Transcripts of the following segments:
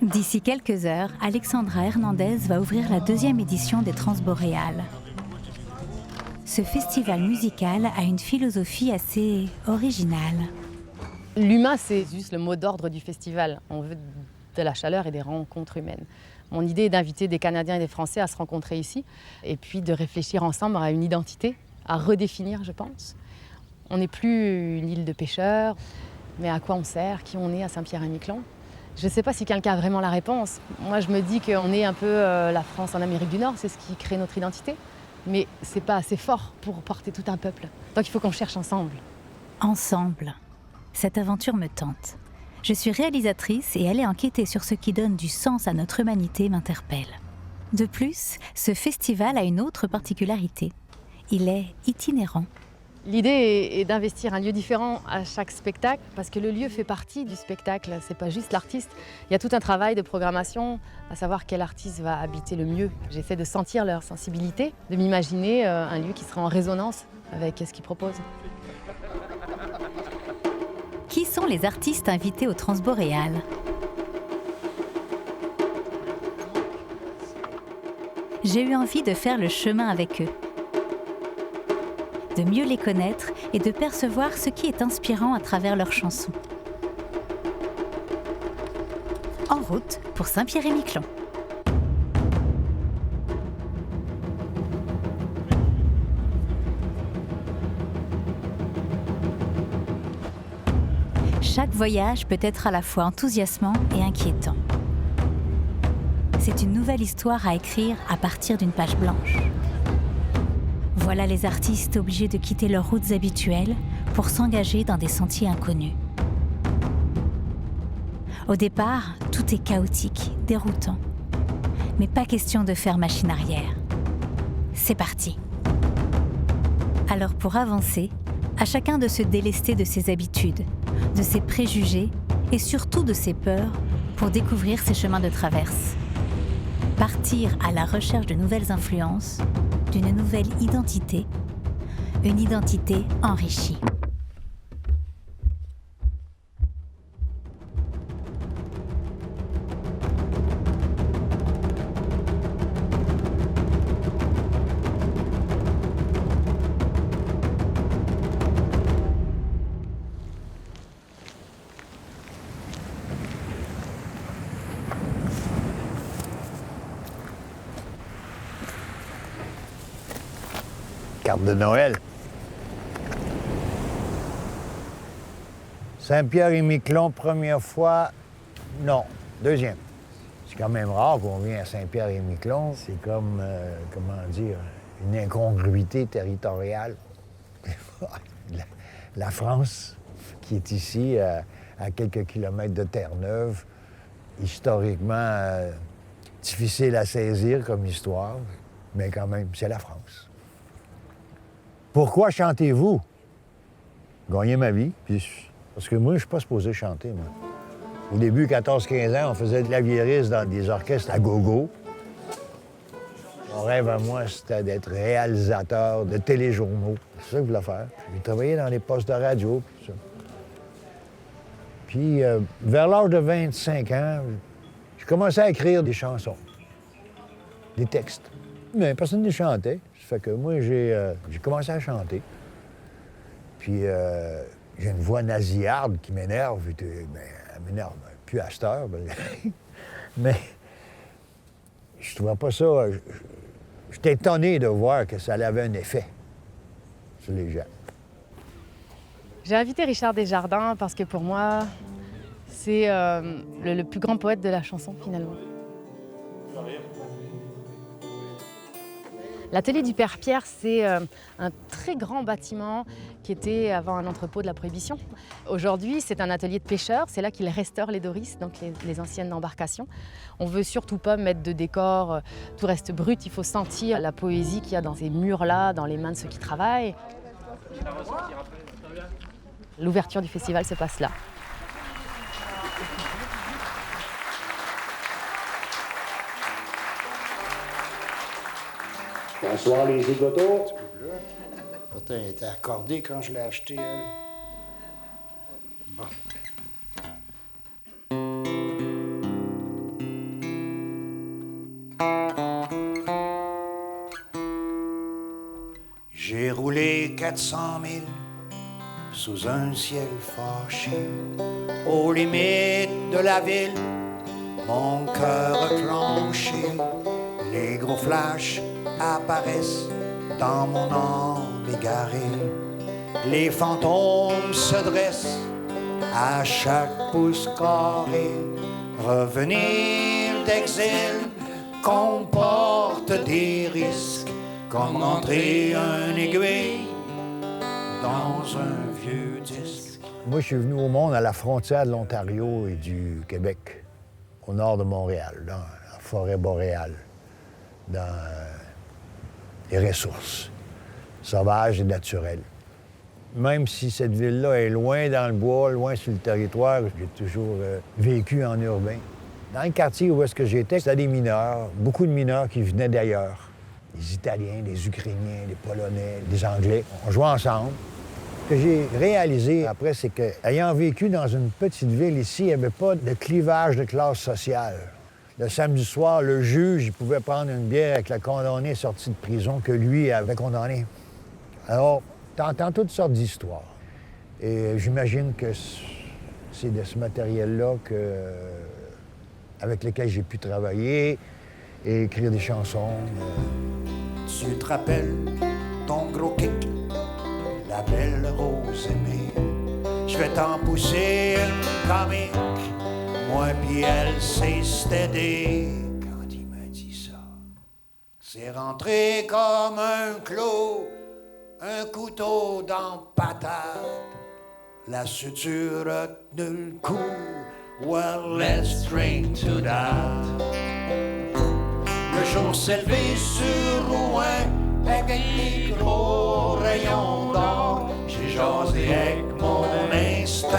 D'ici quelques heures, Alexandra Hernandez va ouvrir la 2e édition des Transboréales. Ce festival musical a une philosophie assez originale. L'humain, c'est juste le mot d'ordre du festival. On veut de la chaleur et des rencontres humaines. Mon idée est d'inviter des Canadiens et des Français à se rencontrer ici et puis de réfléchir ensemble à une identité, à redéfinir, je pense. On n'est plus une île de pêcheurs, mais à quoi on sert, qui on est à Saint-Pierre-et-Miquelon. Je ne sais pas si quelqu'un a vraiment la réponse. Moi, je me dis qu'on est un peu la France en Amérique du Nord, c'est ce qui crée notre identité. Mais ce n'est pas assez fort pour porter tout un peuple. Donc il faut qu'on cherche ensemble. Ensemble. Cette aventure me tente. Je suis réalisatrice et aller enquêter sur ce qui donne du sens à notre humanité m'interpelle. De plus, ce festival a une autre particularité. Il est itinérant. L'idée est d'investir un lieu différent à chaque spectacle parce que le lieu fait partie du spectacle, c'est pas juste l'artiste. Il y a tout un travail de programmation, à savoir quel artiste va habiter le mieux. J'essaie de sentir leur sensibilité, de m'imaginer un lieu qui sera en résonance avec ce qu'ils proposent. Qui sont les artistes invités au Transboréal ? J'ai eu envie de faire le chemin avec eux, de mieux les connaître et de percevoir ce qui est inspirant à travers leurs chansons. En route pour Saint-Pierre-et-Miquelon. Chaque voyage peut être à la fois enthousiasmant et inquiétant. C'est une nouvelle histoire à écrire à partir d'une page blanche. Voilà les artistes obligés de quitter leurs routes habituelles pour s'engager dans des sentiers inconnus. Au départ, tout est chaotique, déroutant. Mais pas question de faire machine arrière. C'est parti. Alors pour avancer, à chacun de se délester de ses habitudes, de ses préjugés et surtout de ses peurs pour découvrir ses chemins de traverse. Partir à la recherche de nouvelles influences, d'une nouvelle identité, une identité enrichie. Carte de Noël. Saint-Pierre-et-Miquelon, première fois, non. Deuxième. C'est quand même rare qu'on vienne à Saint-Pierre-et-Miquelon. C'est comme, comment dire, une incongruité territoriale. La France, qui est ici, à quelques kilomètres de Terre-Neuve, historiquement difficile à saisir comme histoire, mais quand même, c'est la France. Pourquoi chantez-vous? Gagner ma vie. Parce que moi, je ne suis pas supposé chanter, moi. Au début, 14-15 ans, on faisait de l'aviérisme dans des orchestres à gogo. Mon rêve à moi, c'était d'être réalisateur de téléjournaux. C'est ça que je voulais faire. J'ai travaillé dans les postes de radio, puis ça. Puis, vers l'âge de 25 ans, j'ai commencé à écrire des chansons, des textes. Mais personne ne les chantait. Ça fait que moi, j'ai commencé à chanter. Puis, j'ai une voix nasillarde qui m'énerve. Elle m'énerve plus à cette heure. Mais je trouvais pas ça... J'étais étonné de voir que ça avait un effet sur les gens. J'ai invité Richard Desjardins parce que pour moi, c'est le plus grand poète de la chanson, finalement. L'atelier du Père Pierre, c'est un très grand bâtiment qui était avant un entrepôt de la Prohibition. Aujourd'hui, c'est un atelier de pêcheurs. C'est là qu'ils restaurent les doris, donc les anciennes embarcations. On veut surtout pas mettre de décor, tout reste brut. Il faut sentir la poésie qu'il y a dans ces murs-là, dans les mains de ceux qui travaillent. L'ouverture du festival se passe là. Bonsoir les zigotos. Pourtant, elle était accordée quand je l'ai acheté, elle. Bon. 400 000 sous un ciel fâché. Aux limites de la ville, mon cœur reclenché. Les gros flashs apparaissent dans mon âme égarée. Les fantômes se dressent à chaque pouce carré. Revenir d'exil comporte des risques, comme entrer un aiguille dans un vieux disque. Moi, je suis venu au monde à la frontière de l'Ontario et du Québec, au nord de Montréal, dans la forêt boréale, dans les ressources sauvages et naturelles. Même si cette ville-là est loin dans le bois, loin sur le territoire, j'ai toujours vécu en urbain. Dans le quartier où est-ce que j'étais, c'était des mineurs, beaucoup de mineurs qui venaient d'ailleurs. Des Italiens, des Ukrainiens, des Polonais, des Anglais. On jouait ensemble. Ce que j'ai réalisé après, c'est qu'ayant vécu dans une petite ville ici, il n'y avait pas de clivage de classe sociale. Le samedi soir, le juge, il pouvait prendre une bière avec le condamné sorti de prison que lui avait condamné. Alors, t'entends toutes sortes d'histoires. Et j'imagine que c'est de ce matériel-là avec lequel j'ai pu travailler et écrire des chansons. Tu te rappelles ton gros kick, la belle rose aimée. Je vais t'en pousser une comique, moi pis elle s'est stédée. Quand il m'a dit ça, c'est rentré comme un clou, un couteau dans patate. La suture a tenu le coup. Well, let's drink to that. Le jour s'est levé sur Rouen avec des gros rayons d'or. J'ai jasé avec mon instinct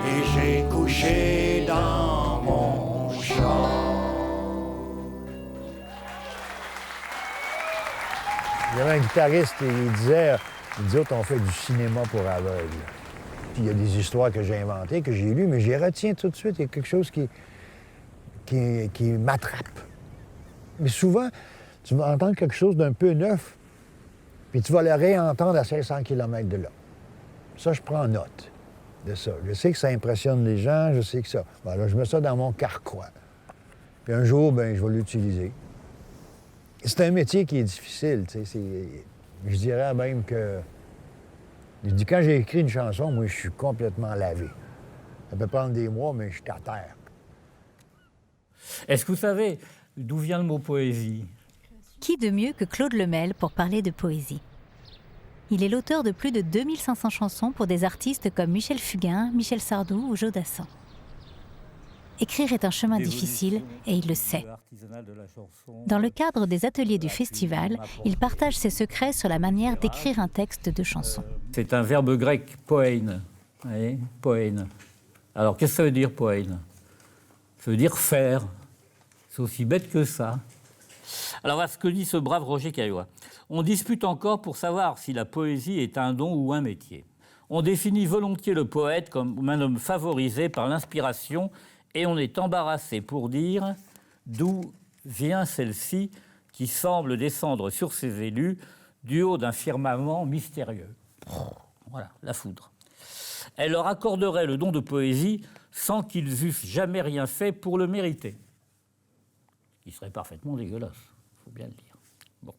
et j'ai couché dans mon char. Il y avait un guitariste et il disait autres, on fait du cinéma pour aveugles. Puis il y a des histoires que j'ai inventées, que j'ai lues, mais j'y retiens tout de suite. Il y a quelque chose qui m'attrape. Mais souvent, tu vas entendre quelque chose d'un peu neuf, puis tu vas le réentendre à 500 km de là. Ça, je prends note de ça. Je sais que ça impressionne les gens, je sais que ça... Bon, là, je mets ça dans mon carquois. Puis un jour, ben, je vais l'utiliser. C'est un métier qui est difficile, tu sais. Je dirais même que... Je dis, quand j'ai écrit une chanson, moi, je suis complètement lavé. Ça peut prendre des mois, mais je suis à terre. Est-ce que vous savez d'où vient le mot poésie? Qui de mieux que Claude Lemel pour parler de poésie? Il est l'auteur de plus de 2500 chansons pour des artistes comme Michel Fugain, Michel Sardou ou Joe Dassin. Écrire est un chemin difficile et il le sait. Dans le cadre des ateliers du festival, il partage ses secrets sur la manière d'écrire un texte de chanson. C'est un verbe grec, poein. Voyez, poein. Alors, qu'est-ce que ça veut dire, poein? Ça veut dire faire. C'est aussi bête que ça. Alors, voilà ce que dit ce brave Roger Caillois. On dispute encore pour savoir si la poésie est un don ou un métier. On définit volontiers le poète comme un homme favorisé par l'inspiration et on est embarrassé pour dire d'où vient celle-ci qui semble descendre sur ses élus du haut d'un firmament mystérieux. Voilà, la foudre. Elle leur accorderait le don de poésie sans qu'ils eussent jamais rien fait pour le mériter. Il serait parfaitement dégueulasse, il faut bien le dire. Bon.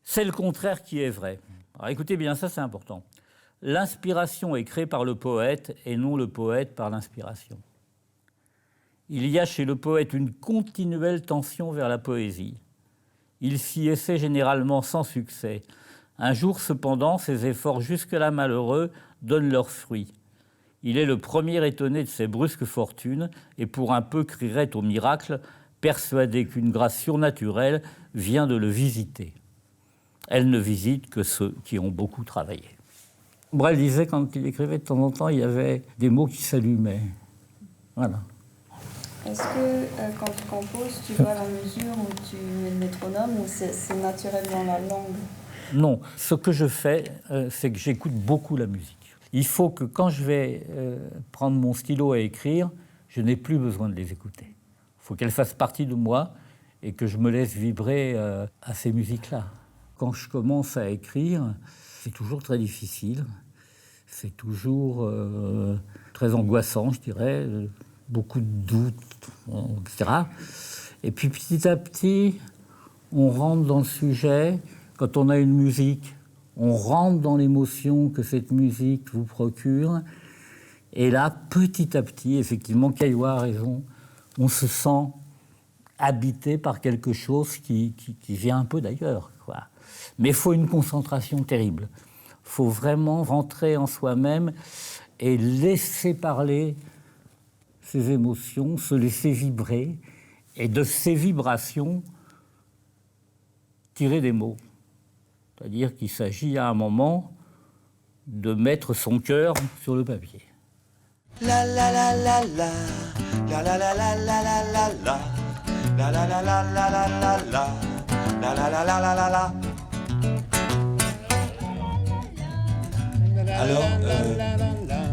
C'est le contraire qui est vrai. Alors écoutez bien, ça c'est important. L'inspiration est créée par le poète et non le poète par l'inspiration. Il y a chez le poète une continuelle tension vers la poésie. Il s'y essaie généralement sans succès. Un jour, cependant, ses efforts jusque-là malheureux donnent leurs fruits. Il est le premier étonné de ses brusques fortunes et pour un peu crierait au miracle, persuadé qu'une grâce surnaturelle vient de le visiter. Elle ne visite que ceux qui ont beaucoup travaillé. Brel disait, quand il écrivait, de temps en temps, il y avait des mots qui s'allumaient. Voilà. Est-ce que quand tu composes, tu vois la mesure où tu mets le métronome ou c'est naturel dans la langue? Non. Ce que je fais, c'est que j'écoute beaucoup la musique. Il faut que quand je vais prendre mon stylo à écrire, je n'ai plus besoin de les écouter. Il faut qu'elles fassent partie de moi et que je me laisse vibrer à ces musiques-là. Quand je commence à écrire, c'est toujours très difficile. C'est toujours très angoissant, je dirais. Beaucoup de doutes, etc. Et puis petit à petit, on rentre dans le sujet. Quand on a une musique, on rentre dans l'émotion que cette musique vous procure. Et là, petit à petit, effectivement, Caillois a raison, on se sent habité par quelque chose qui vient un peu d'ailleurs, quoi. Mais il faut une concentration terrible. Il faut vraiment rentrer en soi-même et laisser parler ses émotions, se laisser vibrer, et de ces vibrations, tirer des mots. C'est-à-dire qu'il s'agit à un moment de mettre son cœur sur le papier. La la la la la, la la la la la la la la, la la la la la la la la, la la la la la la la. Alors,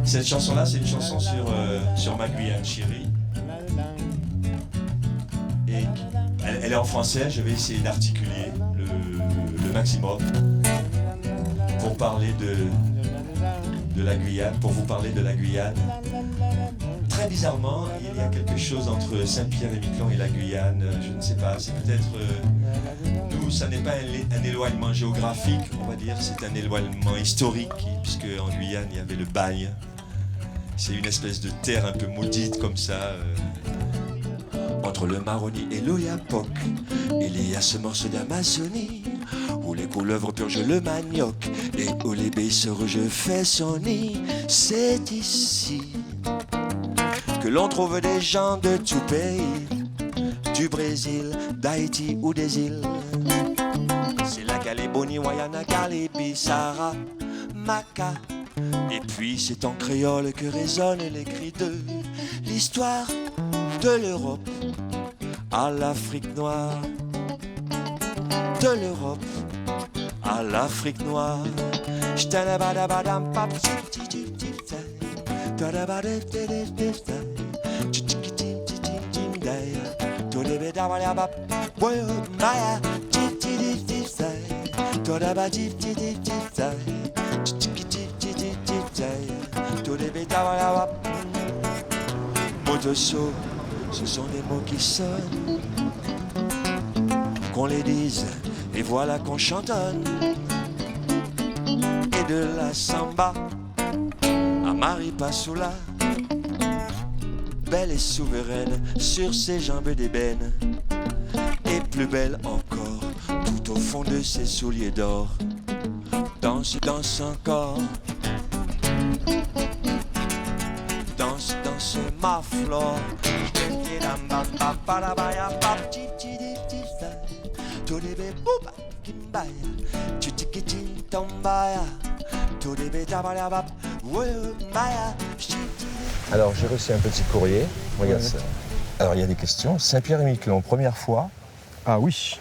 cette chanson-là, c'est une chanson sur ma Guyane chérie. Et elle est en français, je vais essayer d'articuler le maximum pour parler de la Guyane, pour vous parler de la Guyane. Très bizarrement, il y a quelque chose entre Saint-Pierre et Miquelon et la Guyane, je ne sais pas, c'est peut-être... nous, ça n'est pas un éloignement géographique, on va dire, c'est un éloignement historique, puisque en Guyane, il y avait le bagne. C'est une espèce de terre un peu maudite comme ça, entre le Maroni et l'Oyapock. Il y a ce morceau d'Amazonie, où les couleuvres purgent le manioc, et où les baies se font son nid. C'est ici que l'on trouve des gens de tout pays, du Brésil, d'Haïti ou des îles. C'est la Calédonie, Wayana, Calibi, Sahara, Maca. Et puis c'est en créole que résonnent les cris de l'histoire de l'Europe à l'Afrique noire. De l'Europe à l'Afrique noire. Motoso, ce sont des mots qui sonnent, qu'on les dise et voilà qu'on chantonne. Et de la samba à Maripasoula, belle et souveraine sur ses jambes d'ébène, et plus belle encore tout au fond de ses souliers d'or. Danse, danse encore, danse, danse ma flore. Alors j'ai reçu un petit courrier, regarde ça. Alors il y a des questions. Saint-Pierre-et-Miquelon, première fois. Ah oui.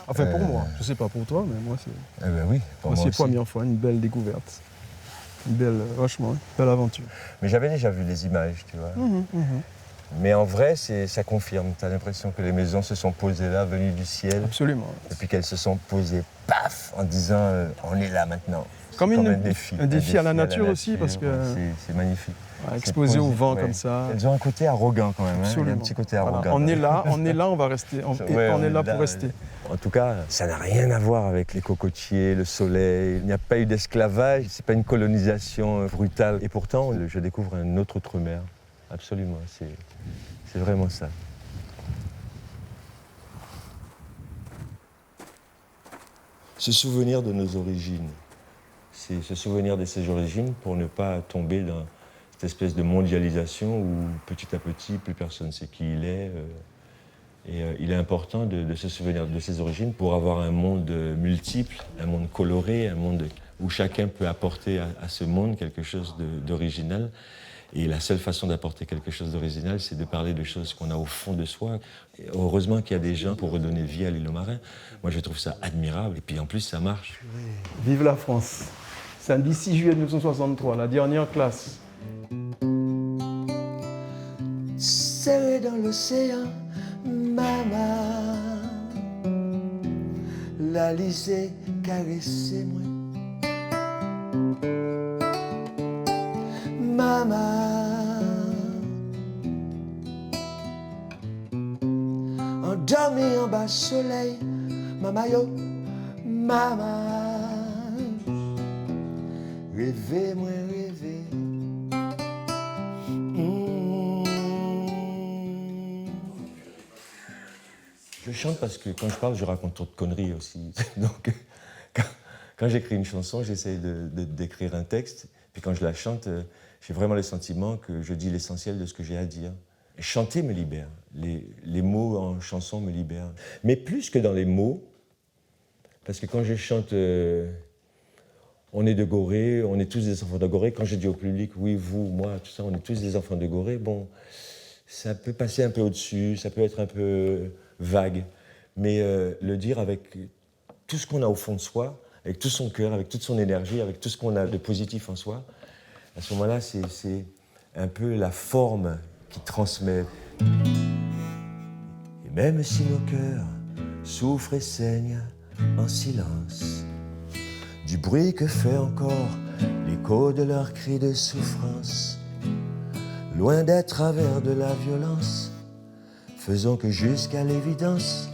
Enfin pour moi, je sais pas pour toi, mais moi c'est. Eh ben oui, pour moi C'est aussi. la première fois, une belle découverte. Une belle, franchement, une belle aventure. Mais j'avais déjà vu les images, tu vois. Mais en vrai, ça confirme. Tu as l'impression que les maisons se sont posées là, venues du ciel. Absolument. Et puis qu'elles se sont posées, paf, en disant on est là maintenant. Comme un défi. Un défi à la nature aussi, parce que. C'est magnifique. Exposé au vent comme ça. Elles ont un côté arrogant quand même. Hein. Il y a un petit côté arrogant. Voilà. On est là, on va rester. On est là pour rester. En tout cas, ça n'a rien à voir avec les cocotiers, le soleil. Il n'y a pas eu d'esclavage, c'est pas une colonisation brutale. Et pourtant, je découvre un autre outre-mer. Absolument, c'est vraiment ça. Se souvenir de nos origines, c'est se souvenir de ses origines pour ne pas tomber dans cette espèce de mondialisation où petit à petit, plus personne ne sait qui il est. Il est important de se souvenir de ses origines pour avoir un monde multiple, un monde coloré, un monde où chacun peut apporter à ce monde quelque chose d'original. Et la seule façon d'apporter quelque chose d'original, c'est de parler de choses qu'on a au fond de soi. Et heureusement qu'il y a des gens pour redonner vie à l'île aux marins. Moi, je trouve ça admirable. Et puis en plus, ça marche. Vive la France. Samedi 6 juillet 1963, la dernière classe. Serré dans l'océan, maman, la lisez, caressez-moi. Maman, endormi en bas soleil, maman yo, maman, rêvez, moi rêvez. Je chante parce que quand je parle, je raconte trop de conneries aussi. Donc, quand j'écris une chanson, j'essaie d'écrire un texte. Puis quand je la chante, j'ai vraiment le sentiment que je dis l'essentiel de ce que j'ai à dire. Et chanter me libère. Les mots en chanson me libèrent. Mais plus que dans les mots, parce que quand je chante on est de Gorée, on est tous des enfants de Gorée. Quand je dis au public, oui, vous, moi, tout ça, on est tous des enfants de Gorée, bon, ça peut passer un peu au-dessus, ça peut être un peu vague. Mais le dire avec tout ce qu'on a au fond de soi, avec tout son cœur, avec toute son énergie, avec tout ce qu'on a de positif en soi, à ce moment-là, c'est un peu la forme qui transmet. Et même si nos cœurs souffrent et saignent en silence, du bruit que fait encore l'écho de leurs cris de souffrance, loin d'être travers de la violence, faisons que jusqu'à l'évidence,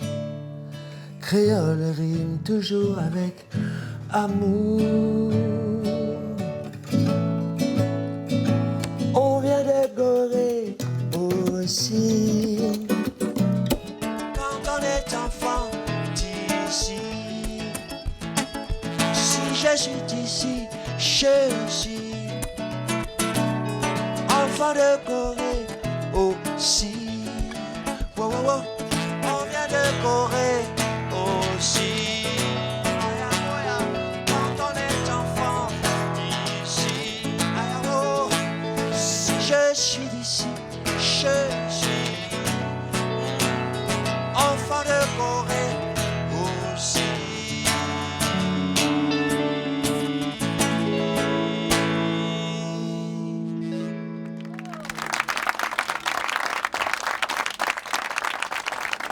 créole rime toujours avec amour. On vient de Gorée aussi, quand on est enfant d'ici. Si je suis d'ici, je suis enfant de Gorée aussi. Wow, wow, wow. On vient de Gorée aussi. Quand on est enfant d'ici. Si je suis d'ici, je suis enfant de Gorée aussi.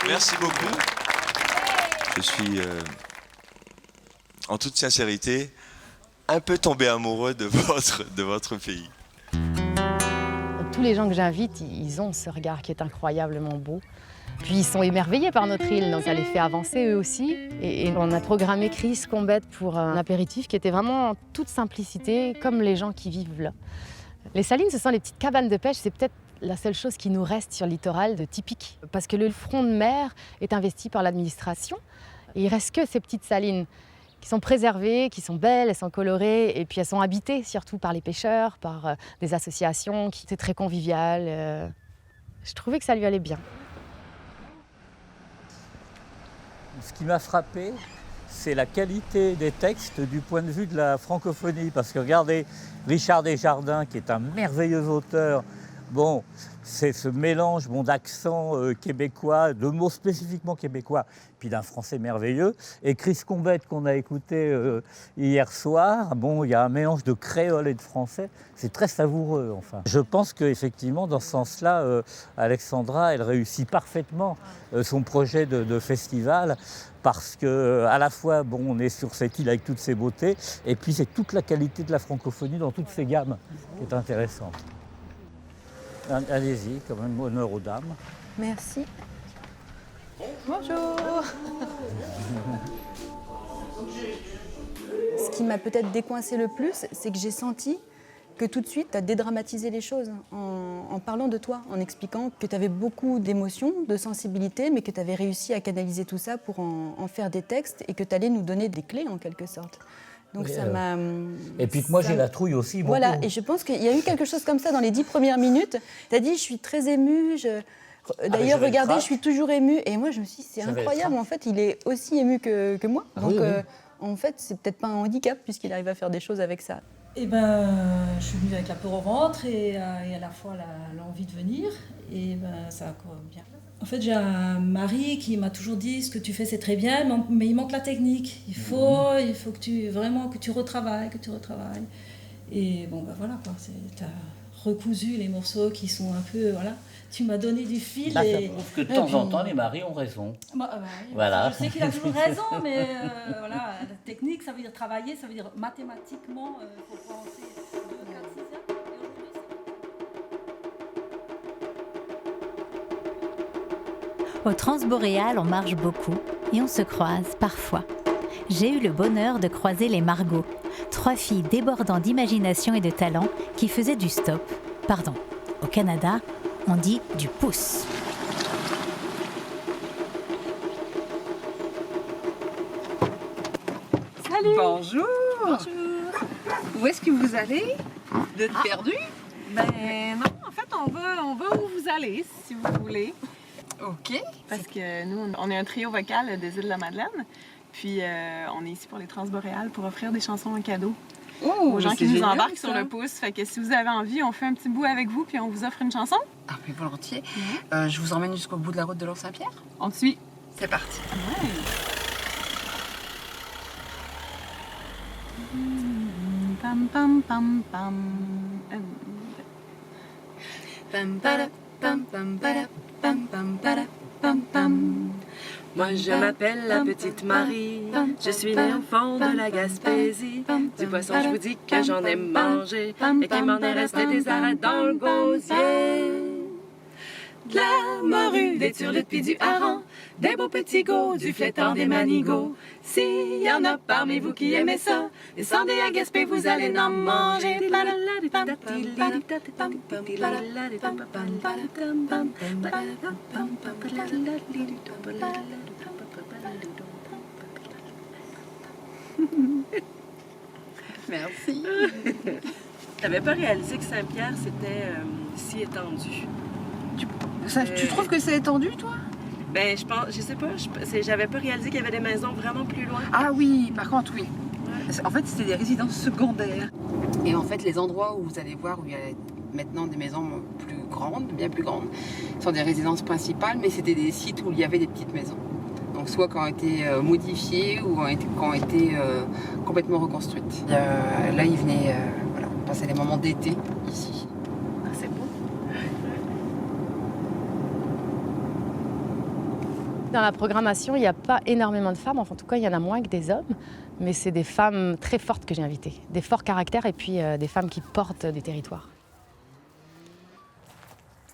Merci beaucoup. Je suis, en toute sincérité, un peu tombé amoureux de votre pays. Tous les gens que j'invite, ils ont ce regard qui est incroyablement beau. Puis ils sont émerveillés par notre île, donc ça les fait avancer eux aussi. Et on a programmé Chris Combette pour un apéritif qui était vraiment en toute simplicité, comme les gens qui vivent là. Les salines, ce sont les petites cabanes de pêche, c'est peut-être la seule chose qui nous reste sur le littoral de typique. Parce que le front de mer est investi par l'administration. Et il ne reste que ces petites salines qui sont préservées, qui sont belles, elles sont colorées. Et puis elles sont habitées surtout par les pêcheurs, par des associations. C'est très convivial. Je trouvais que ça lui allait bien. Ce qui m'a frappé, c'est la qualité des textes du point de vue de la francophonie. Parce que regardez, Richard Desjardins, qui est un merveilleux auteur, bon, c'est ce mélange d'accents québécois, de mots spécifiquement québécois, puis d'un français merveilleux. Et Chris Combette, qu'on a écouté hier soir, bon, il y a un mélange de créole et de français. C'est très savoureux, enfin. Je pense qu'effectivement, dans ce sens-là, Alexandra, elle réussit parfaitement son projet de festival, parce qu'à la fois, bon, on est sur cette île avec toutes ses beautés, et puis c'est toute la qualité de la francophonie dans toutes ses gammes qui est intéressante. Allez-y, quand même, honneur aux dames. Merci. Bonjour. Ce qui m'a peut-être décoincé le plus, c'est que j'ai senti que tout de suite, tu as dédramatisé les choses en parlant de toi, en expliquant que tu avais beaucoup d'émotions, de sensibilité, mais que tu avais réussi à canaliser tout ça pour en faire des textes et que tu allais nous donner des clés en quelque sorte. Donc oui, ça m'a... Et puis que moi j'ai la trouille aussi. Beaucoup. Voilà, et je pense qu'il y a eu quelque chose comme ça dans les 10 premières minutes. Tu as dit, je suis très émue, d'ailleurs, regardez, je suis toujours émue. Et moi, je me suis dit, c'est incroyable, en fait, il est aussi ému que moi. Ah, donc, oui, oui. En fait, c'est peut-être pas un handicap, puisqu'il arrive à faire des choses avec ça. Eh ben, je suis venue avec la peur au ventre et à la fois l'envie de venir. Et ben, ça a bien. En fait, j'ai un mari qui m'a toujours dit, ce que tu fais, c'est très bien, mais il manque la technique. Il faut que tu retravailles, Et bon, ben voilà, quoi. Tu as recousu les morceaux qui sont un peu, voilà. Tu m'as donné du fil. Ça Et... prouve que de temps en temps, les maris ont raison. Oui, Voilà. Je sais qu'il a toujours raison, mais voilà, la technique, ça veut dire travailler, ça veut dire mathématiquement, il faut penser 2, 4, 6 heures. Au Transboréal, on marche beaucoup et on se croise parfois. J'ai eu le bonheur de croiser les Margot, 3 filles débordant d'imagination et de talent qui faisaient du stop. Pardon, au Canada, on dit du pouce. Salut. Bonjour. Bonjour. Où est-ce que vous allez? Vous êtes perdu? Ben non, en fait, on va où vous allez, si vous voulez. OK. Parce que nous, on est un trio vocal des îles de la Madeleine. Puis on est ici pour les Transboréales pour offrir des chansons en cadeau aux gens qui nous embarquent sur le pouce. Fait que si vous avez envie, on fait un petit bout avec vous puis on vous offre une chanson. Ah, mais volontiers. Je vous emmène jusqu'au bout de la route de l'Ours-Saint-Pierre. On te suit. C'est parti. Ouais. Pam pam pam pam. Pam para pam pam para pam pam para pam pam. Moi je m'appelle la petite Marie, je suis née au fond de la Gaspésie. Du poisson je vous dis que j'en ai mangé et qu'il m'en est resté des arêtes dans le gosier. De la morue, des turlutes puis du hareng, des beaux petits goûts, du flétan, des manigots. S'il y en a parmi vous qui aimez ça, descendez à Gaspé, vous allez en manger. Merci. T'avais pas réalisé que Saint-Pierre c'était si étendu? Tu trouves que c'est étendu, toi? Ben, je sais pas, j'avais pas réalisé qu'il y avait des maisons vraiment plus loin. Ah oui, par contre, oui. Ouais. En fait, c'était des résidences secondaires. Et en fait, les endroits où vous allez voir où il y a maintenant des maisons plus grandes, bien plus grandes, sont des résidences principales, mais c'était des sites où il y avait des petites maisons. Donc, soit qui ont été modifiées ou qui ont été complètement reconstruites. Là, ils venaient passer des moments d'été ici. Ah, c'est beau. Dans la programmation, il n'y a pas énormément de femmes, enfin, en tout cas, il y en a moins que des hommes, mais c'est des femmes très fortes que j'ai invitées, des forts caractères et puis des femmes qui portent des territoires.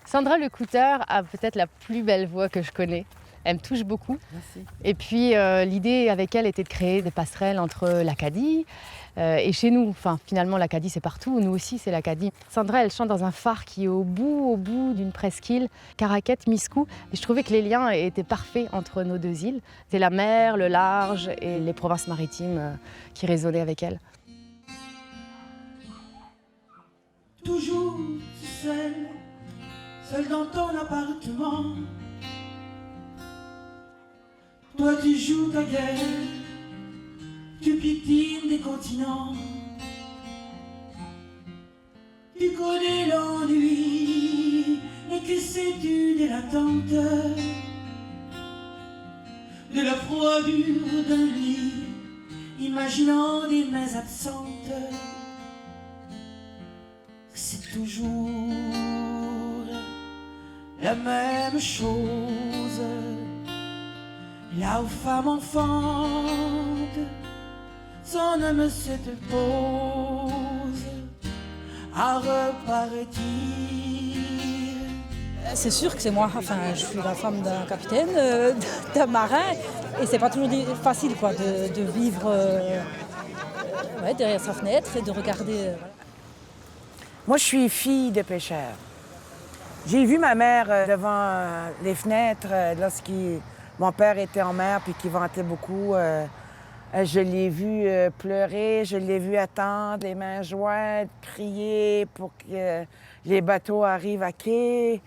Sandra Lecouteur a peut-être la plus belle voix que je connais. Elle me touche beaucoup. Merci. Et puis l'idée avec elle était de créer des passerelles entre l'Acadie et chez nous. Enfin, finalement, l'Acadie, c'est partout. Nous aussi, c'est l'Acadie. Sandra, elle chante dans un phare qui est au bout d'une presqu'île, Caraquette, Miscou. Et je trouvais que les liens étaient parfaits entre nos deux îles. C'est la mer, le large et les provinces maritimes qui résonnaient avec elle. Toujours seul dans ton appartement. Toi tu joues ta guerre, tu piétines des continents. Tu connais l'ennui, et que sais-tu de l'attente, de la froidure d'un lit, imaginant des mains absentes. C'est toujours la même chose. Là où femme enfante, son âme se pose à repartir. C'est sûr que c'est moi, enfin je suis la femme d'un capitaine, d'un marin, et c'est pas toujours facile quoi, de vivre derrière sa fenêtre et de regarder. Moi je suis fille de pêcheur. J'ai vu ma mère devant les fenêtres mon père était en mer puis qu'il ventait beaucoup. Je l'ai vu pleurer, je l'ai vu attendre, les mains jointes, crier pour que les bateaux arrivent à quai.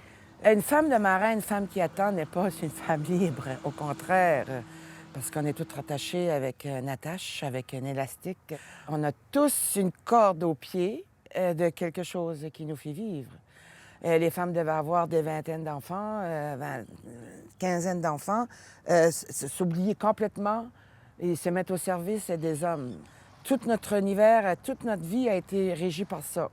Une femme de marin, une femme qui attend n'est pas une femme libre, au contraire, parce qu'on est toutes rattachées avec une attache, avec un élastique. On a tous une corde au pied de quelque chose qui nous fait vivre. Les femmes devaient avoir des vingtaines d'enfants, quinzaine d'enfants, s'oublier complètement et se mettre au service des hommes. Tout notre univers, toute notre vie a été régie par ça.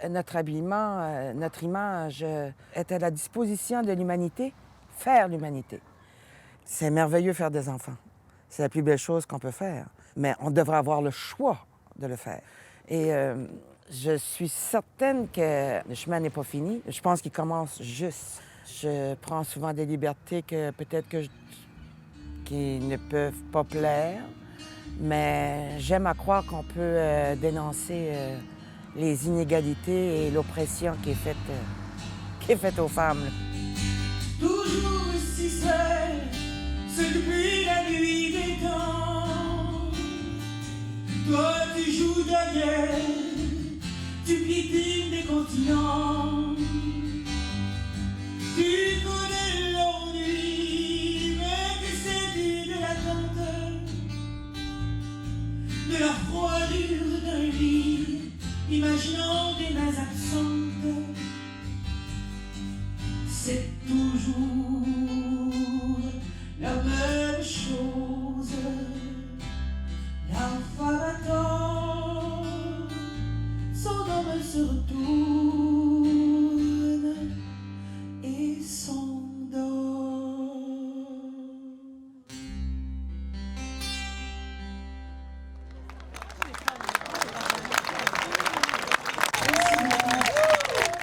notre habillement, notre image est à la disposition de l'humanité, faire l'humanité. C'est merveilleux faire des enfants. C'est la plus belle chose qu'on peut faire. Mais on devrait avoir le choix de le faire. Et je suis certaine que le chemin n'est pas fini. Je pense qu'il commence juste. Je prends souvent des libertés que peut-être qui ne peuvent pas plaire. Mais j'aime à croire qu'on peut dénoncer les inégalités et l'oppression qui est faite aux femmes. Toujours si seul, c'est depuis la nuit des temps. Toi, tu joues derrière, tu piétines des continents. Tu connais l'ennui, mais tu sais de l'attente, de la froidure d'un lit, imaginant des mains absentes. C'est toujours la même chose. La femme attend, son homme se retourne et s'endort.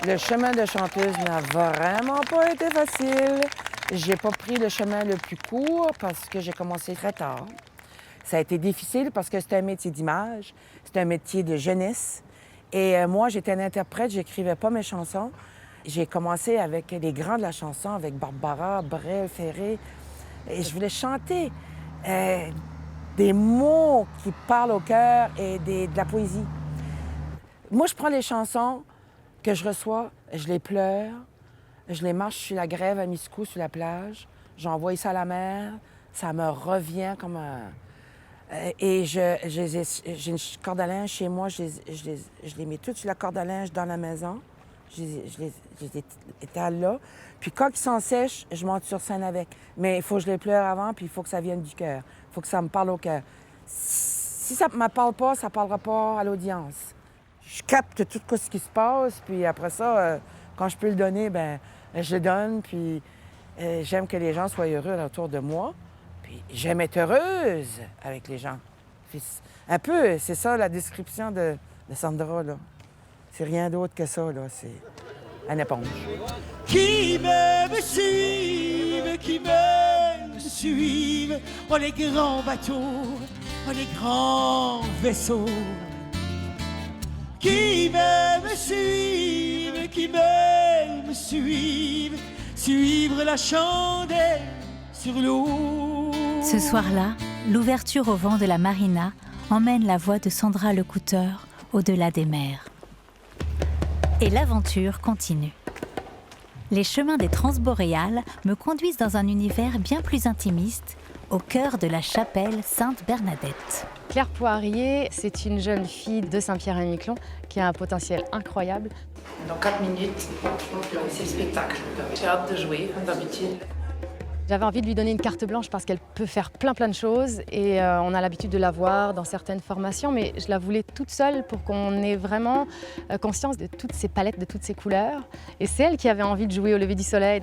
Le chemin de chanteuse n'a vraiment pas été facile. J'ai pas pris le chemin le plus court parce que j'ai commencé très tard. Ça a été difficile parce que c'est un métier d'image, c'est un métier de jeunesse. Et moi, j'étais une interprète, j'écrivais pas mes chansons. J'ai commencé avec les grands de la chanson, avec Barbara, Brel, Ferré. Et je voulais chanter des mots qui parlent au cœur et de la poésie. Moi, je prends les chansons que je reçois, je les pleure, je les marche sur la grève à Miscou, sur la plage, j'envoie ça à la mer, ça me revient comme un... Et j'ai une corde à linge chez moi, je les mets toutes sur la corde à linge dans la maison, je les étale là, puis quand ils s'en sèchent, je monte sur scène avec. Mais il faut que je les pleure avant, puis il faut que ça vienne du cœur, il faut que ça me parle au cœur. Si ça ne me parle pas, ça ne parlera pas à l'audience. Je capte tout ce qui se passe, puis après ça, quand je peux le donner, ben je le donne, puis j'aime que les gens soient heureux autour de moi, puis j'aime être heureuse avec les gens. Puis, un peu, c'est ça la description de Sandra, là. C'est rien d'autre que ça, là, c'est une éponge. Qui me suivent, qui me suivent, oh les grands bateaux, oh les grands vaisseaux. Qui me suivent, qui me suivent, suivre la chandelle sur l'eau. Ce soir-là, l'ouverture au vent de la marina emmène la voix de Sandra Lecouteur au-delà des mers. Et l'aventure continue. Les chemins des Transboréales me conduisent dans un univers bien plus intimiste, au cœur de la chapelle Sainte-Bernadette. Claire Poirier, c'est une jeune fille de Saint-Pierre-et-Miquelon qui a un potentiel incroyable. Dans 4 minutes, c'est le spectacle. J'ai hâte de jouer, comme d'habitude. J'avais envie de lui donner une carte blanche parce qu'elle peut faire plein de choses et on a l'habitude de la voir dans certaines formations, mais je la voulais toute seule pour qu'on ait vraiment conscience de toutes ces palettes, de toutes ces couleurs. Et c'est elle qui avait envie de jouer au lever du soleil.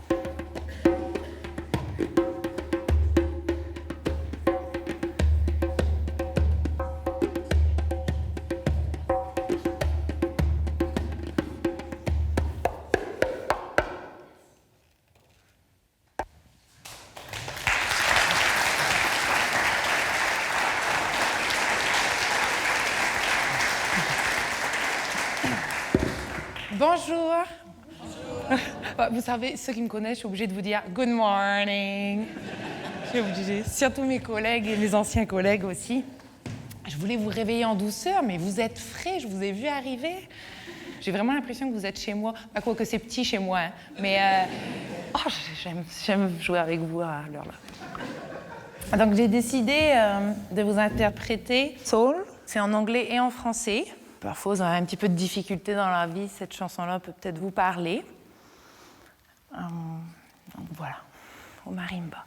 Bonjour. Vous savez, ceux qui me connaissent, je suis obligée de vous dire good morning. Je suis obligée, surtout mes collègues et mes anciens collègues aussi. Je voulais vous réveiller en douceur, mais vous êtes frais, je vous ai vu arriver. J'ai vraiment l'impression que vous êtes chez moi. Pas quoi que c'est petit chez moi, hein. Mais j'aime jouer avec vous à l'heure-là. Donc j'ai décidé de vous interpréter Soul. C'est en anglais et en français. Parfois, vous avez un petit peu de difficulté dans la vie, cette chanson-là peut peut-être vous parler. Donc voilà, au marimba.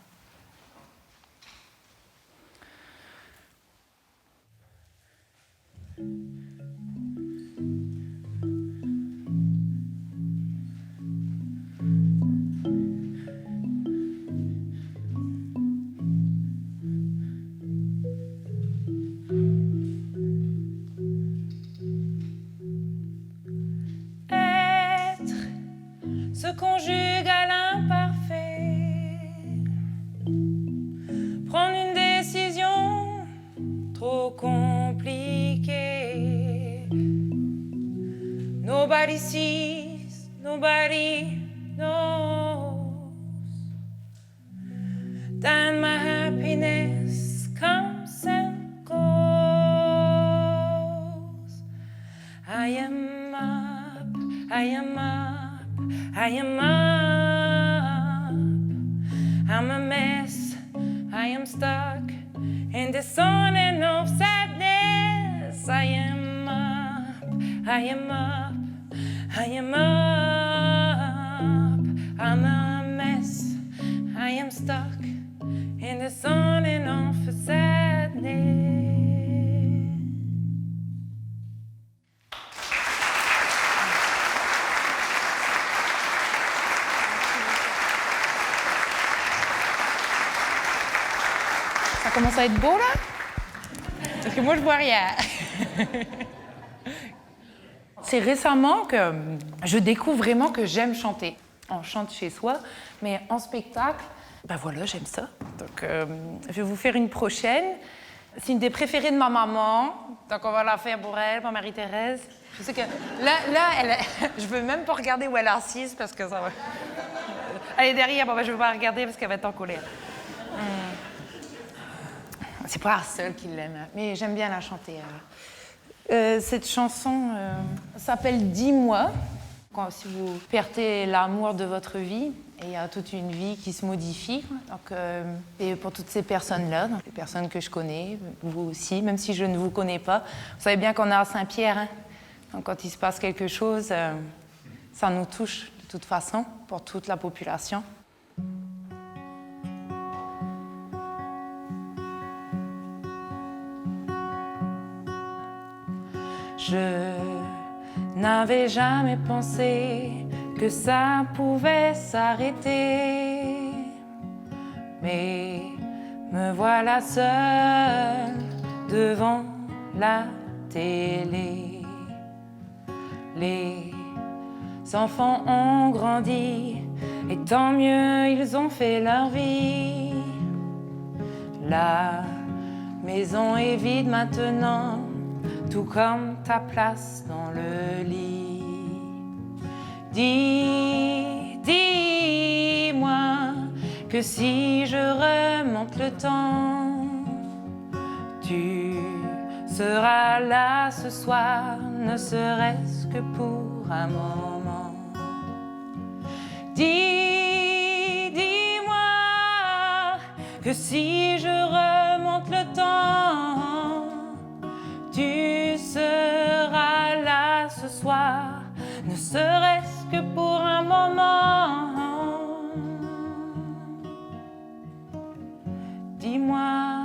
se conjugue à l'imparfait. Prendre une décision trop compliquée. Nobody sees, nobody knows. Then my happiness comes and goes. I am up, I am up, I am up. I'm a mess, I am stuck in the sun and of sadness. I am up, I am up, I am up. I'm a mess, I am stuck in the sun and of sadness. Ça commence à être beau là? Parce que moi je vois rien. C'est récemment que je découvre vraiment que j'aime chanter. On chante chez soi, mais en spectacle, ben voilà, j'aime ça. Donc je vais vous faire une prochaine. C'est une des préférées de ma maman, donc on va la faire pour elle, pour Marie-Thérèse. Je sais que là je veux même pas regarder où elle est assise parce que ça va. Elle est derrière, bon ben je veux pas regarder parce qu'elle va être en colère. C'est pas la seule qui l'aime, mais j'aime bien la chanter. Cette chanson s'appelle « Dis-moi ». Si vous perdez l'amour de votre vie, et il y a toute une vie qui se modifie. Donc, et pour toutes ces personnes-là, les personnes que je connais, vous aussi, même si je ne vous connais pas, vous savez bien qu'on est à Saint-Pierre. Hein? Donc quand il se passe quelque chose, ça nous touche de toute façon, pour toute la population. Je n'avais jamais pensé que ça pouvait s'arrêter, mais me voilà seule devant la télé. Les enfants ont grandi et tant mieux, ils ont fait leur vie. La maison est vide maintenant, tout comme ta place dans le lit. Dis-moi que si je remonte le temps, tu seras là ce soir, ne serait-ce que pour un moment. Dis-moi que si je remonte le temps, tu seras là ce soir, ne serait-ce que pour un moment. Dis-moi.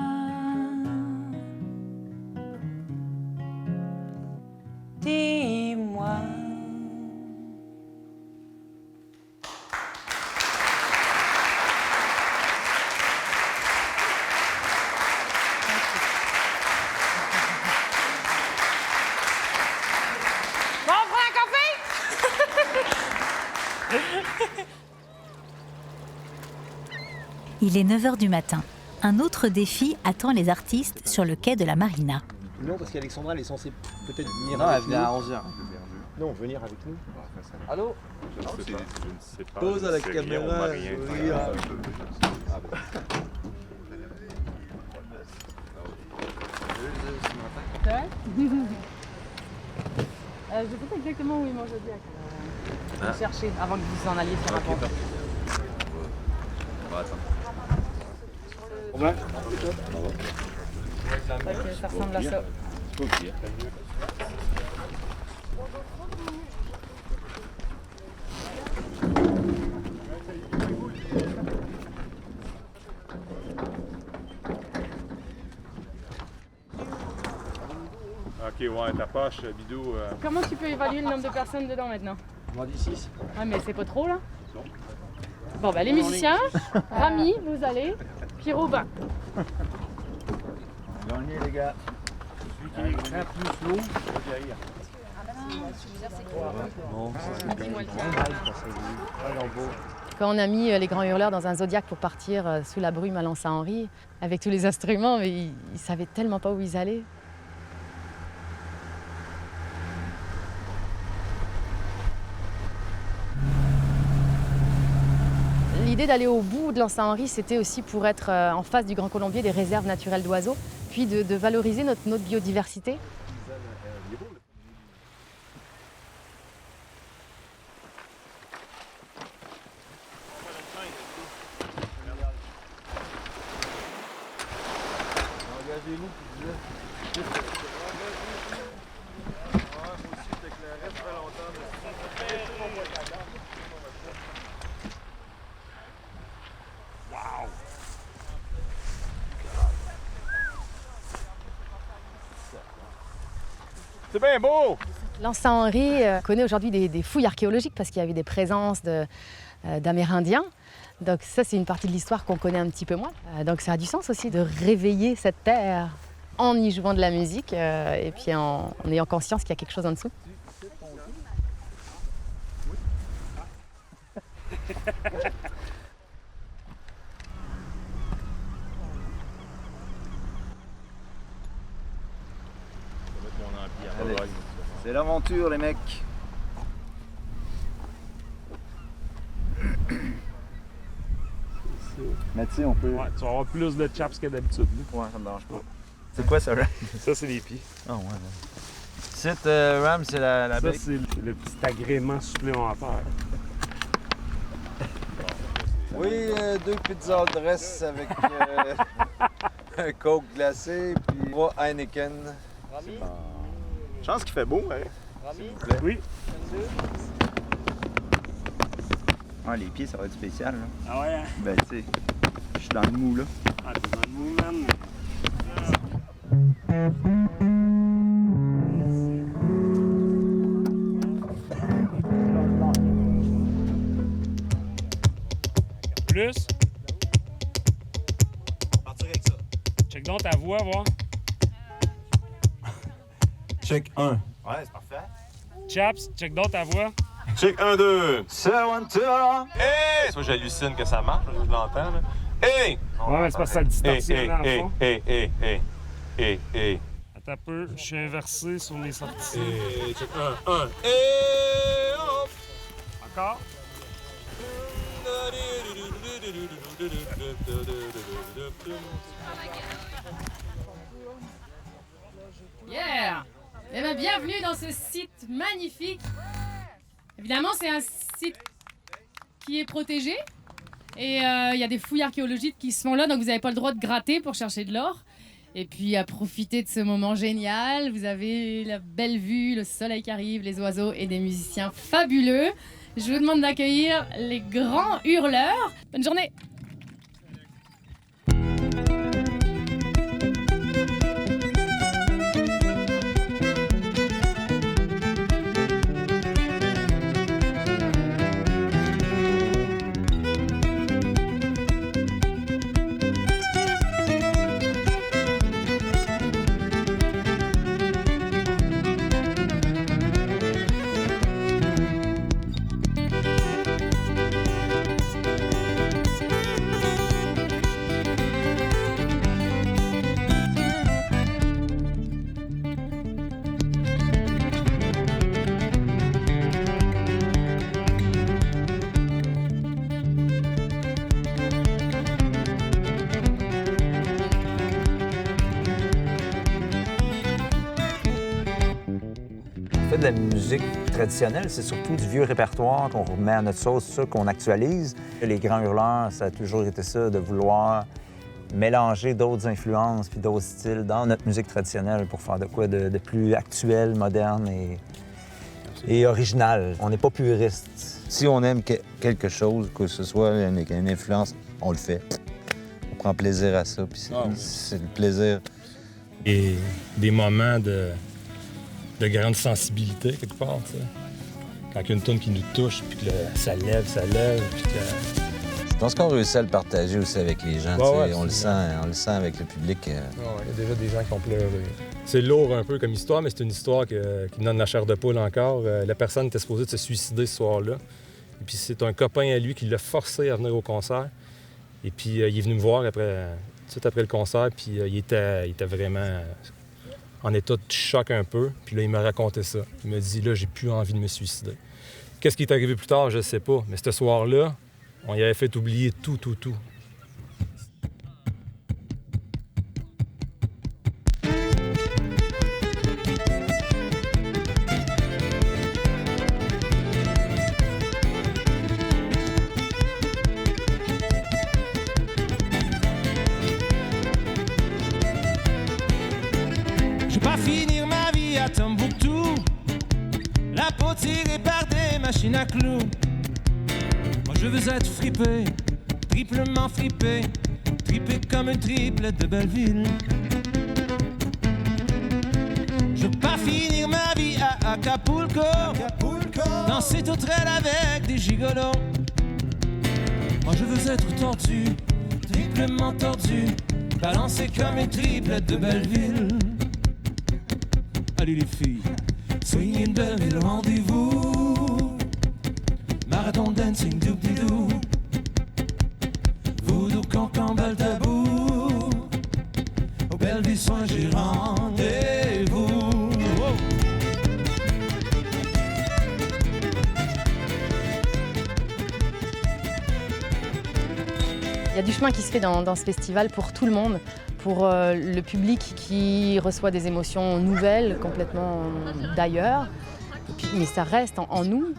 Dis-moi. Bon, on prend un café? Il est 9h du matin. Un autre défi attend les artistes sur le quai de la Marina. Non, parce qu'Alexandra, elle est censée peut-être venir non, avec elle venait nous. à 11h. Non, venir avec nous. Allô? Je ne sais pas. Pose à la caméra. C'est vrai? Je sais pas exactement où il mange le direct. Je vais chercher avant que vous en alliez faire un compte. On va attendre. Combien? Ça ressemble à ça. Ok, ouais, ta poche, bidou. Comment tu peux évaluer le nombre de personnes dedans maintenant? Moi, dis 6. Ouais, mais c'est pas trop là? Bon, bah les musiciens, Rami, vous allez, puis Robin. Gagné, les gars. Celui qui est plus long, je vais derrière. Quand on a mis les Grands Hurleurs dans un Zodiac pour partir sous la brume à Lens-Saint-Henri, avec tous les instruments, mais ils savaient tellement pas où ils allaient. L'idée d'aller au bout de Lens-Saint-Henri, c'était aussi pour être en face du Grand Colombier des réserves naturelles d'oiseaux, puis de valoriser notre biodiversité. C'est bien beau! Lens-Saint-Henri connaît aujourd'hui des fouilles archéologiques parce qu'il y avait des présences d'Amérindiens. Donc ça, c'est une partie de l'histoire qu'on connaît un petit peu moins. Donc ça a du sens aussi de réveiller cette terre en y jouant de la musique et puis en ayant conscience qu'il y a quelque chose en dessous. Allez, c'est l'aventure, les mecs. Mais tu sais, on peut... Ouais, tu vas avoir plus de chaps que d'habitude. Ouais, ça me dérange pas. C'est quoi ça, Ram? Ça, c'est les pieds. Ah ouais. Cette Ram, c'est la Ça, brique. c'est le petit agrément supplémentaire. Oui, 2 pizzas dress avec un Coke glacé, puis 3 Heineken. Je pense qu'il fait beau, hein? S'il vous plaît. Oui. Ah, les pieds, ça va être spécial, là. Ah ouais, hein? Ben, tu sais, je suis dans le mou, là. Ah, t'es dans le mouvement. Plus. Partir avec ça. Check donc ta voix, voir. Check 1. Ouais, c'est parfait. Chaps, check donc ta voix. Check 1, 2. Hey! Soit j'hallucine que ça marche, je l'entends, là. Hey! Ouais, mais c'est parce que ça distorsionne dans le fond. Hey. Attends un peu, je suis inversé sur les sorties. Hey, check 1. Hey! Hop! Encore? Yeah! Eh bien, bienvenue dans ce site magnifique. Évidemment, c'est un site qui est protégé. Et il y a des fouilles archéologiques qui se font là, donc vous n'avez pas le droit de gratter pour chercher de l'or. Et puis, à profiter de ce moment génial, vous avez la belle vue, le soleil qui arrive, les oiseaux et des musiciens fabuleux. Je vous demande d'accueillir les Grands Hurleurs. Bonne journée! De la musique traditionnelle, c'est surtout du vieux répertoire qu'on remet à notre sauce, ça qu'on actualise. Les Grands Hurleurs, ça a toujours été ça, de vouloir mélanger d'autres influences puis d'autres styles dans notre musique traditionnelle pour faire de quoi de plus actuel, moderne et original. On n'est pas puriste. Si on aime quelque chose, que ce soit une influence, on le fait. On prend plaisir à ça, puis c'est le plaisir. Et des moments de grande sensibilité, quelque part, tu sais. Quand il y a une toune qui nous touche, puis que ça lève, puis que... Je pense qu'on réussit à le partager aussi avec les gens, Ouais, on le sent avec le public. Il y a déjà des gens qui ont pleuré. C'est lourd un peu comme histoire, mais c'est une histoire qui me donne la chair de poule encore. La personne était supposée de se suicider ce soir-là. Et puis c'est un copain à lui qui l'a forcé à venir au concert. Et puis il est venu me voir tout de suite après le concert, puis il était vraiment en état de choc un peu. Puis là, il m'a raconté ça. Il m'a dit, là, j'ai plus envie de me suicider. Qu'est-ce qui est arrivé plus tard, je ne sais pas. Mais ce soir-là, on y avait fait oublier tout. Je vais pas finir ma vie à Tombouctou, la peau tirée par des machines à clous. Moi je veux être fripé, triplement fripé, tripé comme un triple de Belleville. Je veux pas finir ma vie à Acapulco, danser toute raide avec des gigolos. Moi je veux être tordu, triplement tordu, balancé comme un triple de Belleville. Allez les filles, swinging Belleville, rendez-vous. Marathon dancing, doobidou. Voodoo, cancan, bal tabou. Au Belleville, soin, j'ai rendez-vous. Oh. Il y a du chemin qui se fait dans ce festival pour tout le monde. Pour le public qui reçoit des émotions nouvelles, complètement d'ailleurs. Mais ça reste en nous.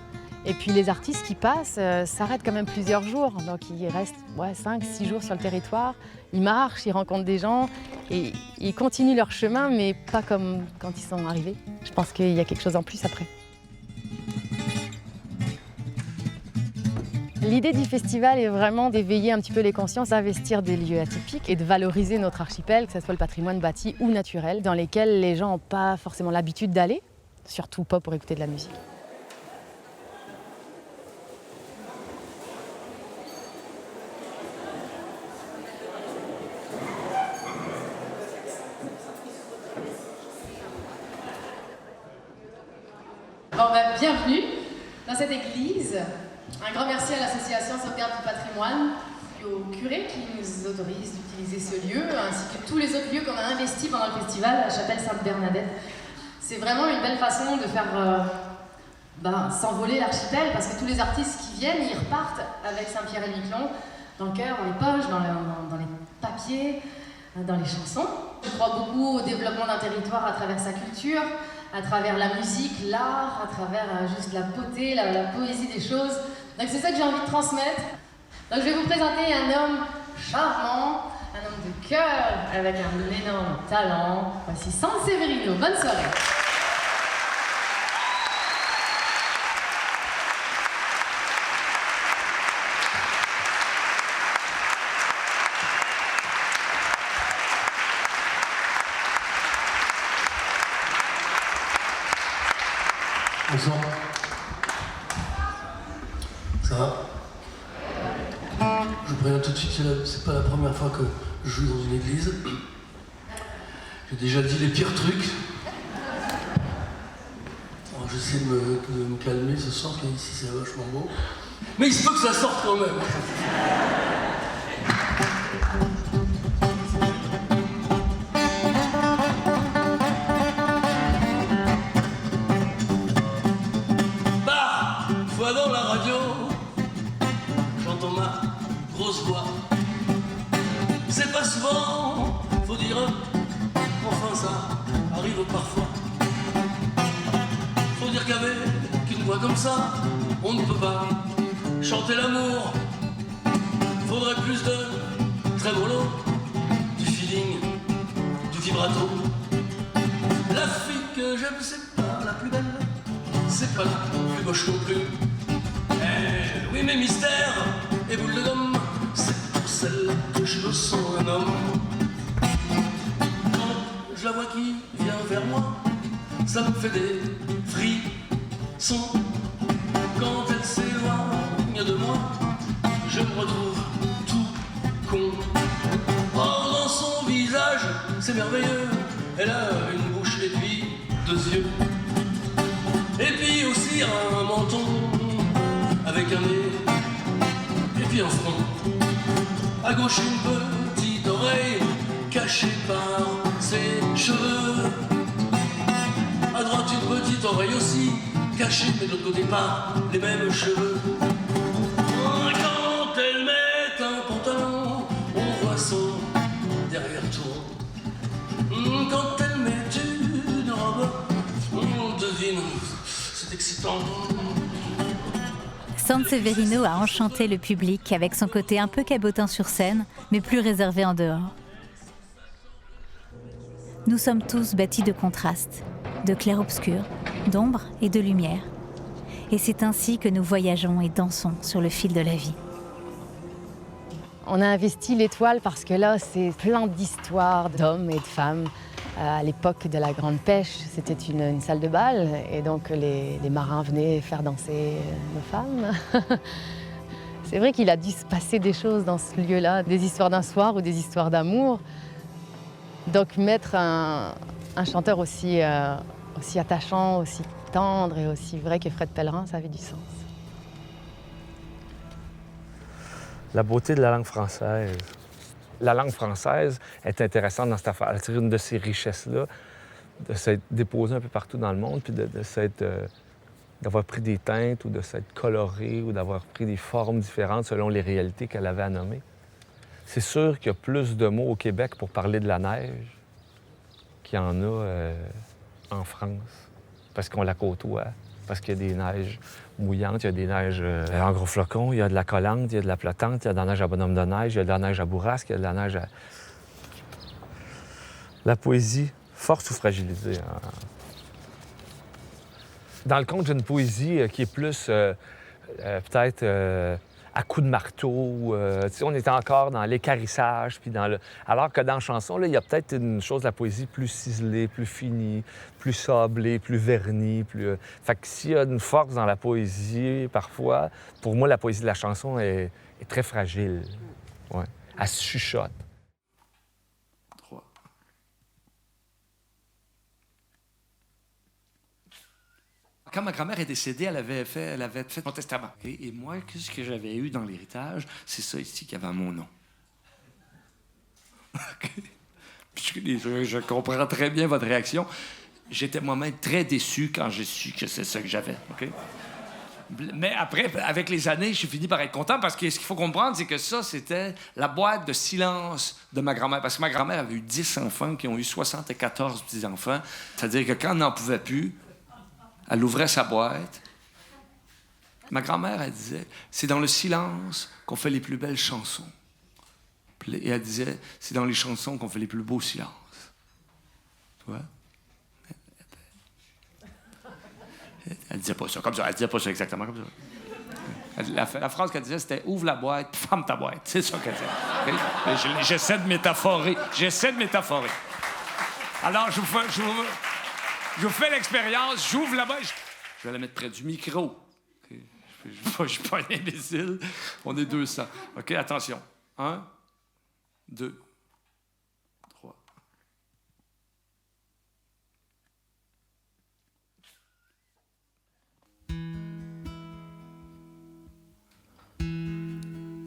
Et puis les artistes qui passent s'arrêtent quand même plusieurs jours. Donc ils restent 5-6 jours sur le territoire. Ils marchent, ils rencontrent des gens et ils continuent leur chemin, mais pas comme quand ils sont arrivés. Je pense qu'il y a quelque chose en plus après. L'idée du festival est vraiment d'éveiller un petit peu les consciences, d'investir des lieux atypiques et de valoriser notre archipel, que ce soit le patrimoine bâti ou naturel, dans lesquels les gens n'ont pas forcément l'habitude d'aller, surtout pas pour écouter de la musique. Bienvenue dans cette église. Un grand merci à l'association Sauvegarde du patrimoine et au curé qui nous autorise d'utiliser ce lieu, ainsi que tous les autres lieux qu'on a investis pendant le festival, la chapelle Sainte-Bernadette. C'est vraiment une belle façon de faire s'envoler l'archipel, parce que tous les artistes qui viennent, ils repartent avec Saint-Pierre-et-Miquelon dans le cœur, dans les poches, dans les papiers, dans les chansons. Je crois beaucoup au développement d'un territoire à travers sa culture, à travers la musique, l'art, à travers juste la beauté, la poésie des choses. Donc c'est ça que j'ai envie de transmettre. Donc je vais vous présenter un homme charmant, un homme de cœur, avec un énorme talent. Voici Sanseverino. Bonne soirée. Bonsoir. Ça va? Je vous préviens tout de suite, c'est pas la première fois que je joue dans une église. J'ai déjà dit les pires trucs. Alors j'essaie de me calmer ce soir, car ici c'est vachement beau. Mais il se peut que ça sorte quand même. Dans la radio, j'entends ma grosse voix. C'est pas souvent, faut dire, enfin ça arrive parfois. Faut dire qu'avec une voix comme ça, on ne peut pas chanter l'amour. Faudrait plus de trémolo, du feeling, du vibrato. La fille que j'aime, c'est pas la plus belle, c'est pas la plus moche non plus. Oui, mais mystère et boule de gomme, c'est pour celle que je me sens un homme. Quand je la vois qui vient vers moi, ça me fait des frissons. Quand elle s'éloigne de moi, je me retrouve tout con. Or dans son visage, c'est merveilleux, elle a une bouche yeux. Et puis aussi un menton avec un nez. Et puis un front. À gauche une petite oreille cachée par ses cheveux. À droite une petite oreille aussi cachée, mais de l'autre côté pas les mêmes cheveux. Quand elle met un pantalon, on voit son derrière-tour. Quand elle met une robe, on devine, c'est excitant. Sanseverino a enchanté le public avec son côté un peu cabotin sur scène, mais plus réservé en dehors. Nous sommes tous bâtis de contrastes, de clair-obscur, d'ombre et de lumière. Et c'est ainsi que nous voyageons et dansons sur le fil de la vie. On a investi l'Étoile parce que là, c'est plein d'histoires d'hommes et de femmes. À l'époque de la grande pêche, c'était une salle de bal et donc les marins venaient faire danser nos femmes. C'est vrai qu'il a dû se passer des choses dans ce lieu-là, des histoires d'un soir ou des histoires d'amour. Donc mettre un chanteur aussi attachant, aussi tendre et aussi vrai que Fred Pellerin, ça avait du sens. La beauté de la langue française. La langue française est intéressante dans cette affaire. C'est une de ces richesses-là, de s'être déposée un peu partout dans le monde, puis d'avoir pris des teintes ou de s'être colorée ou d'avoir pris des formes différentes selon les réalités qu'elle avait à nommer. C'est sûr qu'il y a plus de mots au Québec pour parler de la neige qu'il y en a en France, parce qu'on la côtoie, parce qu'il y a des neiges mouillantes, il y a des neiges en gros flocons, il y a de la collante, il y a de la flottante, il y a de la neige à bonhomme de neige, il y a de la neige à bourrasque, il y a de la neige à... La poésie, force ou fragilité? Dans le conte, j'ai une poésie qui est plus peut-être à coups de marteau. On est encore dans l'équarrissage, puis alors que dans la chanson, là, il y a peut-être une chose de la poésie plus ciselée, plus finie, plus sablée, plus vernie. Fait que s'il y a une force dans la poésie, parfois, pour moi, la poésie de la chanson est très fragile. Ouais. Elle se chuchote. Quand ma grand-mère est décédée, elle avait fait son testament. Et moi, ce que j'avais eu dans l'héritage, c'est ça ici qui avait mon nom. Puis je comprends très bien votre réaction. J'étais moi-même très déçu quand j'ai su que c'est ça que j'avais. Okay? Mais après, avec les années, j'ai fini par être content parce que ce qu'il faut comprendre, c'est que ça, c'était la boîte de silence de ma grand-mère. Parce que ma grand-mère avait eu 10 enfants qui ont eu 74 petits-enfants. C'est-à-dire que quand on n'en pouvait plus, elle ouvrait sa boîte. Ma grand-mère, elle disait, c'est dans le silence qu'on fait les plus belles chansons. Et elle disait, c'est dans les chansons qu'on fait les plus beaux silences. Tu vois? Elle disait pas ça comme ça. Elle disait pas ça exactement comme ça. La phrase qu'elle disait, c'était « Ouvre la boîte, ferme ta boîte ». C'est ça qu'elle disait. Okay? J'essaie de métaphorer. Alors, je vous fais l'expérience, j'ouvre la boîte, je vais la mettre près du micro. Okay? Je suis pas un imbécile. On est 200. OK, attention. 1, 2, 3.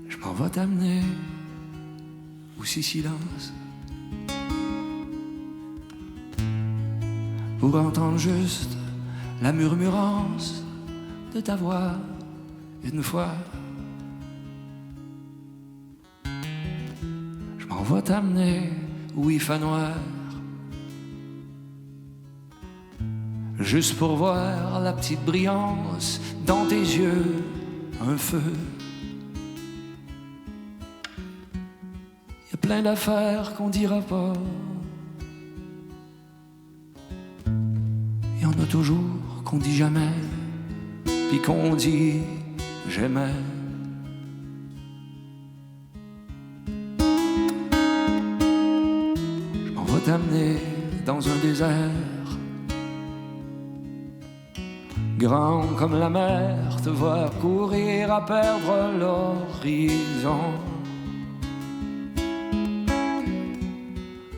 Je m'en vais t'amener aussi silence. Pour entendre juste la murmurance de ta voix une fois. Je m'en vais t'amener où il fait noir, juste pour voir la petite brillance dans tes yeux, un feu. Il y a plein d'affaires qu'on dira pas. Il y en a toujours qu'on dit jamais, puis qu'on dit j'aimais. Je m'en vais t'amener dans un désert, grand comme la mer, te voir courir à perdre l'horizon. Il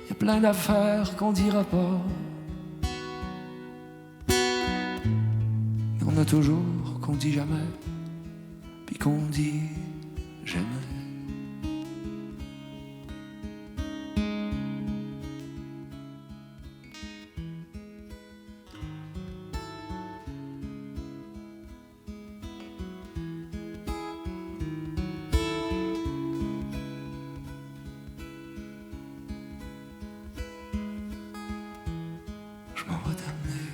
y a plein d'affaires qu'on dira pas. en a toujours qu'on dit jamais, puis qu'on dit jamais. Je m'en vais t'amener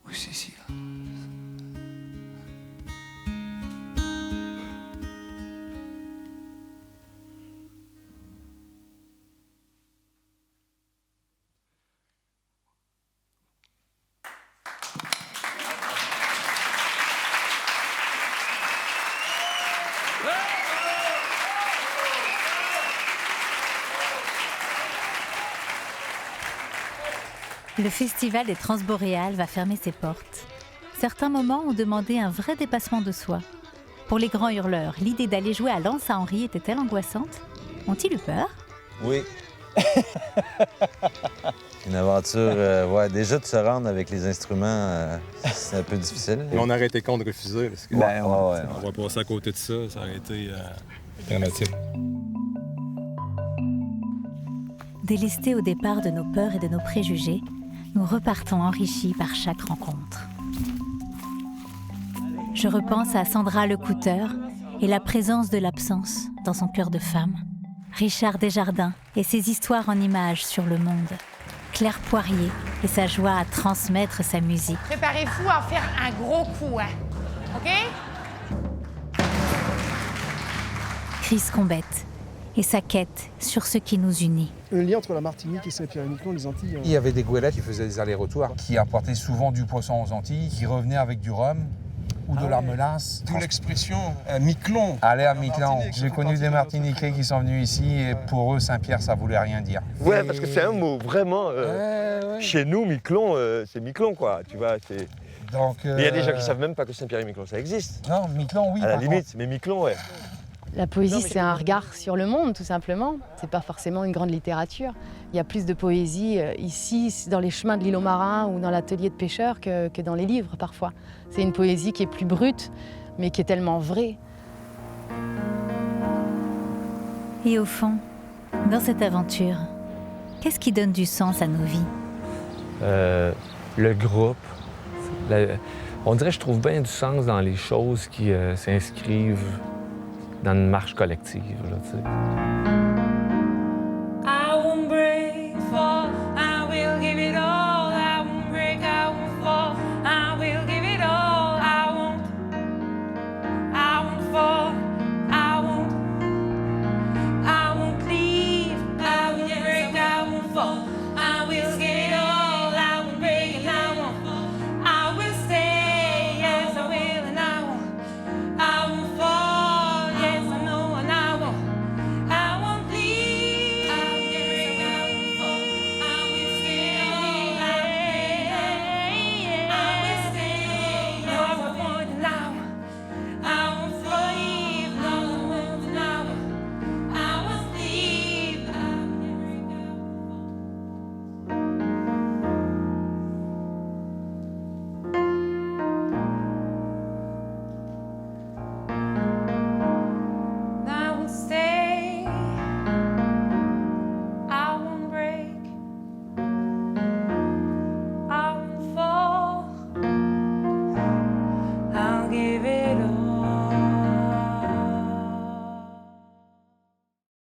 où c'est si là. Le festival des Transboréales va fermer ses portes. Certains moments ont demandé un vrai dépassement de soi. Pour les grands hurleurs, l'idée d'aller jouer à Lens-Saint-Henri était-elle angoissante? Ont-ils eu peur? Oui. Une aventure, ouais, déjà de se rendre avec les instruments, c'est un peu difficile. Et on a arrêté compte de refuser parce que Ben, ouais. on va passer à côté de ça, ça aurait été dramatique. Délestés au départ de nos peurs et de nos préjugés, nous repartons enrichis par chaque rencontre. Je repense à Sandra Lecouteur et la présence de l'absence dans son cœur de femme. Richard Desjardins et ses histoires en images sur le monde. Claire Poirier et sa joie à transmettre sa musique. Préparez-vous à faire un gros coup, hein? OK? Chris Combette et sa quête sur ce qui nous unit. Le lien entre la Martinique et Saint-Pierre-et-Miquelon, les Antilles. Il y avait des goélettes qui faisaient des allers-retours, qui apportaient souvent du poisson aux Antilles, qui revenaient avec du rhum ou de la mélasse. D'où l'expression Miquelon. Aller à Miquelon. J'ai connu des Martiniquais qui sont venus ici et pour eux, Saint-Pierre, ça voulait rien dire. Ouais, parce que c'est un mot vraiment. Chez nous, Miquelon, c'est Miquelon, quoi. Tu vois, c'est. Donc. Il y a des gens qui savent même pas que Saint-Pierre-et-Miquelon, ça existe. Non, Miquelon, oui. À la limite, mais Miquelon, ouais. La poésie, c'est un regard sur le monde, tout simplement. C'est pas forcément une grande littérature. Il y a plus de poésie ici, dans les chemins de l'îlot marin ou dans l'atelier de pêcheurs que dans les livres, parfois. C'est une poésie qui est plus brute, mais qui est tellement vraie. Et au fond, dans cette aventure, qu'est-ce qui donne du sens à nos vies? Le groupe. On dirait que je trouve bien du sens dans les choses qui s'inscrivent dans une marche collective. Là, tu sais.